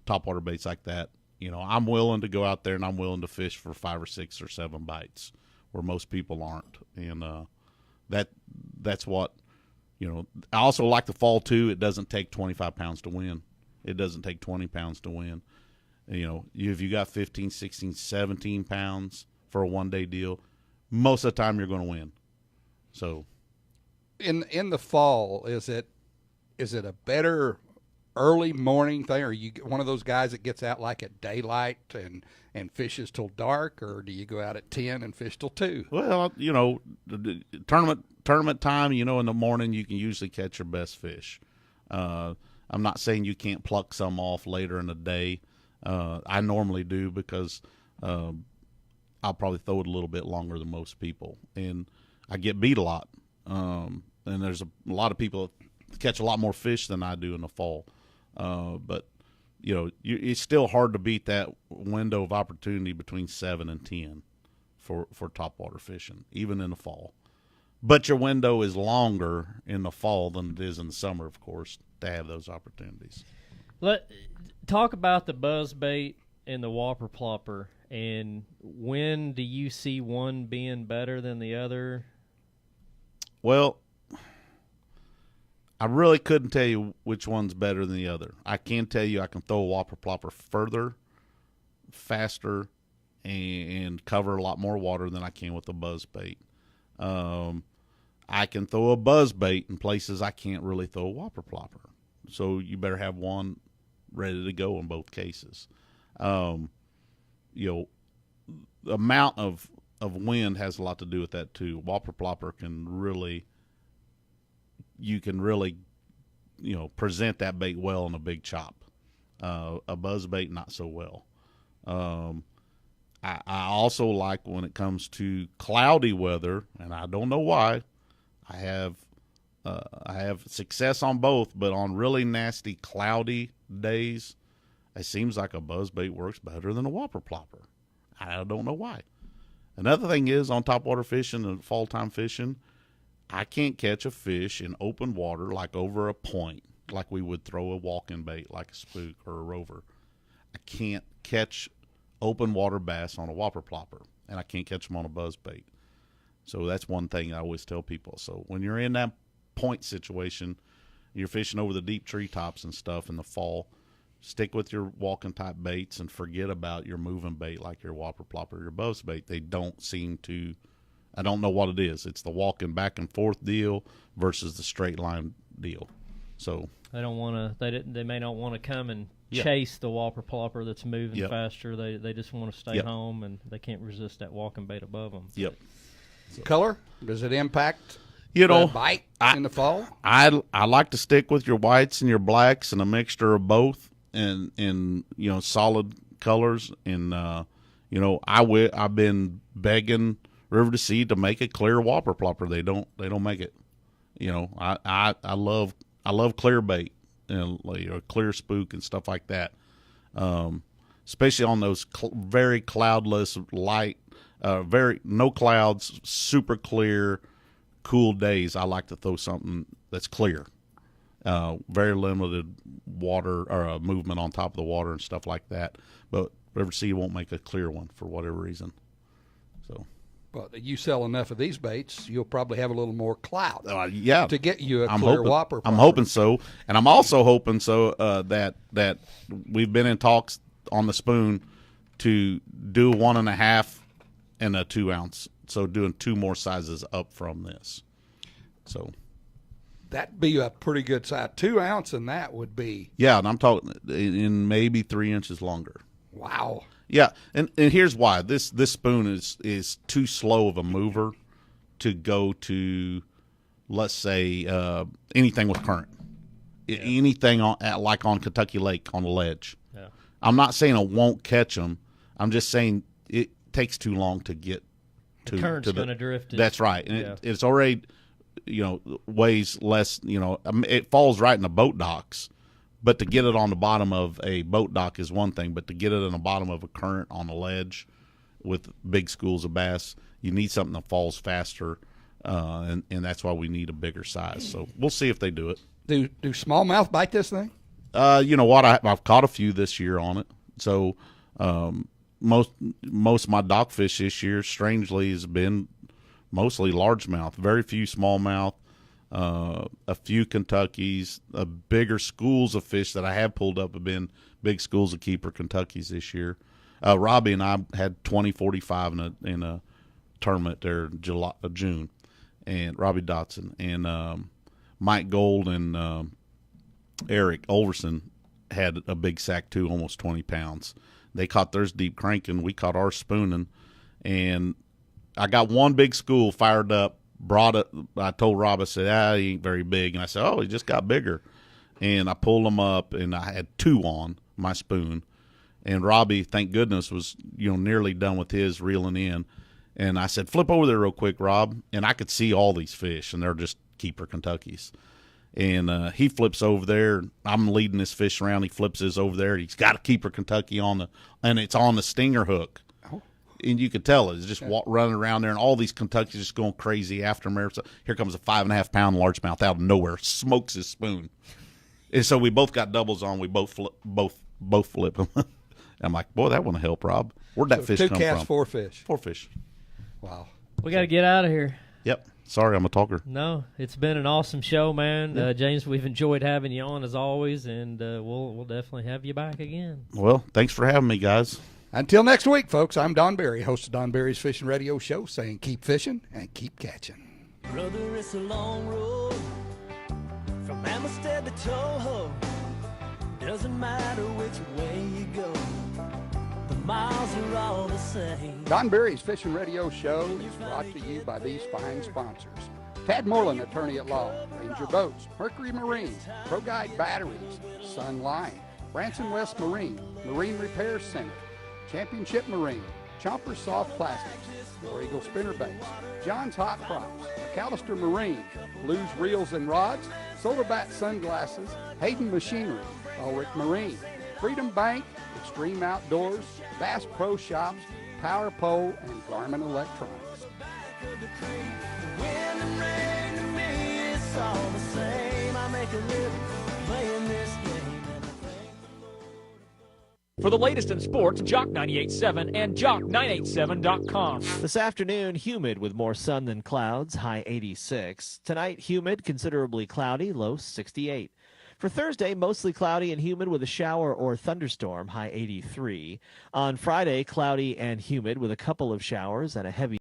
topwater baits like that. I'm willing to go out there and I'm willing to fish for 5 or 6 or 7 bites where most people aren't. And that's what, I also like the fall too. It doesn't take 25 pounds to win. It doesn't take 20 pounds to win. If you got 15, 16, 17 pounds for a one-day deal, most of the time you're going to win. So in the fall, is it a better early morning thing, or are you one of those guys that gets out like at daylight and fishes till dark, or do you go out at 10 and fish till 2? Well, the tournament time, in the morning you can usually catch your best fish. I'm not saying you can't pluck some off later in the day. I normally do because I'll probably throw it a little bit longer than most people, and I get beat a lot. And there's a lot of people that catch a lot more fish than I do in the fall. But it's still hard to beat that window of opportunity between 7 and 10 for topwater fishing, even in the fall. But your window is longer in the fall than it is in the summer, of course, to have those opportunities. Talk about the buzz bait and the whopper plopper, and when do you see one being better than the other? Well, I really couldn't tell you which one's better than the other. I can tell you I can throw a whopper plopper further, faster, and cover a lot more water than I can with a buzz bait. I can throw a buzz bait in places I can't really throw a whopper plopper. So you better have one ready to go in both cases. The amount of wind has a lot to do with that too. Whopper plopper you can really present that bait well in a big chop. A buzz bait, not so well. I also like when it comes to cloudy weather, and I don't know why. I have success on both, but on really nasty cloudy days, it seems like a buzz bait works better than a whopper plopper. I don't know why. Another thing is on topwater fishing and fall time fishing, I can't catch a fish in open water like over a point, like we would throw a walking bait like a spook or a rover. I can't catch open water bass on a whopper plopper, and I can't catch them on a buzz bait. So that's one thing I always tell people. So when you're in that point situation, you're fishing over the deep treetops and stuff in the fall, stick with your walking type baits and forget about your moving bait like your whopper plopper or your buzz bait. They don't seem to, I don't know what it is. It's the walking back and forth deal versus the straight line deal. So they don't want to. They may not want to come and chase the whopper plopper that's moving faster. They just want to stay home, and they can't resist that walking bait above them. Yep. So. Color, does it impact bite in the fall? I like to stick with your whites and your blacks and a mixture of both, and solid colors. And I've been begging River to Sea to make a clear whopper plopper. They don't make it. I love clear bait and clear spook and stuff like that. Especially on those very cloudless, light, very no clouds, super clear, cool days. I like to throw something that's clear. Very limited water or movement on top of the water and stuff like that. But River Sea won't make a clear one for whatever reason. So But you sell enough of these baits, you'll probably have a little more clout. Yeah, to get you a I'm clear hoping, whopper. I'm hoping so, and I'm also hoping so that we've been in talks on the spoon to do 1.5 and a 2 ounce. So doing 2 more sizes up from this. So that'd be a pretty good size. 2 ounce, and that would be. Yeah, and I'm talking in maybe 3 inches longer. Wow. Yeah, and here's why. This spoon is too slow of a mover to go to, let's say, anything with current. Yeah. Anything like on Kentucky Lake on the ledge. Yeah. I'm not saying I won't catch them. I'm just saying it takes too long to get to. The current's going to drift it. That's right. And it's already, weighs less, it falls right in the boat docks. But to get it on the bottom of a boat dock is one thing, but to get it on the bottom of a current on a ledge with big schools of bass, you need something that falls faster, and that's why we need a bigger size. So we'll see if they do it. Do smallmouth bite this thing? You know what? I've caught a few this year on it. So most of my dock fish this year, strangely, has been mostly largemouth. Very few smallmouth. A few Kentuckys, bigger schools of fish that I have pulled up have been big schools of keeper Kentuckys this year. Robbie and I had 20-45 in a tournament there in June, and Robbie Dotson and Mike Gold and Eric Olverson had a big sack too, almost 20 pounds. They caught theirs deep cranking. We caught ours spooning, and I got one big school fired up. Brought it. I told Rob, I said, he ain't very big. And I said, he just got bigger. And I pulled him up, and I had 2 on my spoon. And Robbie, thank goodness, was nearly done with his reeling in. And I said, flip over there real quick, Rob. And I could see all these fish, and they're just keeper Kentuckys. And he flips over there. I'm leading this fish around. He flips his over there. He's got a keeper Kentucky and it's on the stinger hook. And you could tell it's just running around there, and all these Kentuckys just going crazy after him. So here comes a 5.5-pound largemouth out of nowhere, smokes his spoon, and so we both got doubles on. We both flip him. I'm like, boy, that wouldn't help, Rob. Where'd that fish come from? 2 casts, 4 fish. 4 fish. Wow. We got to get out of here. Yep. Sorry, I'm a talker. No, it's been an awesome show, man. Yeah. James, we've enjoyed having you on as always, and we'll definitely have you back again. Well, thanks for having me, guys. Until next week, folks, I'm Don Berry, host of Don Berry's Fishing Radio Show, saying keep fishing and keep catching. Brother, it's a long road from Amistad to Toho. Doesn't matter which way you go, the miles are all the same. Don Berry's Fishing Radio Show is brought to you by these fine sponsors. Tad Moreland, attorney at law, Ranger Boats, Mercury Marine, Pro Guide Batteries, Sun Line, Branson West Marine, Marine Repair Center, Championship Marine, Chomper Soft Plastics, War Eagle Spinnerbaits, John's Hot Props, McAllister Marine, Blues Reels and Rods, Solarbat Sunglasses, Hayden Machinery, Ulrich Marine, Freedom Bank, Extreme Outdoors, Bass Pro Shops, Power Pole, and Garmin Electronics. Wind and rain to me, it's all the same. I make a living playing this game. For the latest in sports, Jock 98.7 and Jock987.com. This afternoon, humid with more sun than clouds, high 86. Tonight, humid, considerably cloudy, low 68. For Thursday, mostly cloudy and humid with a shower or thunderstorm, high 83. On Friday, cloudy and humid with a couple of showers and a heavy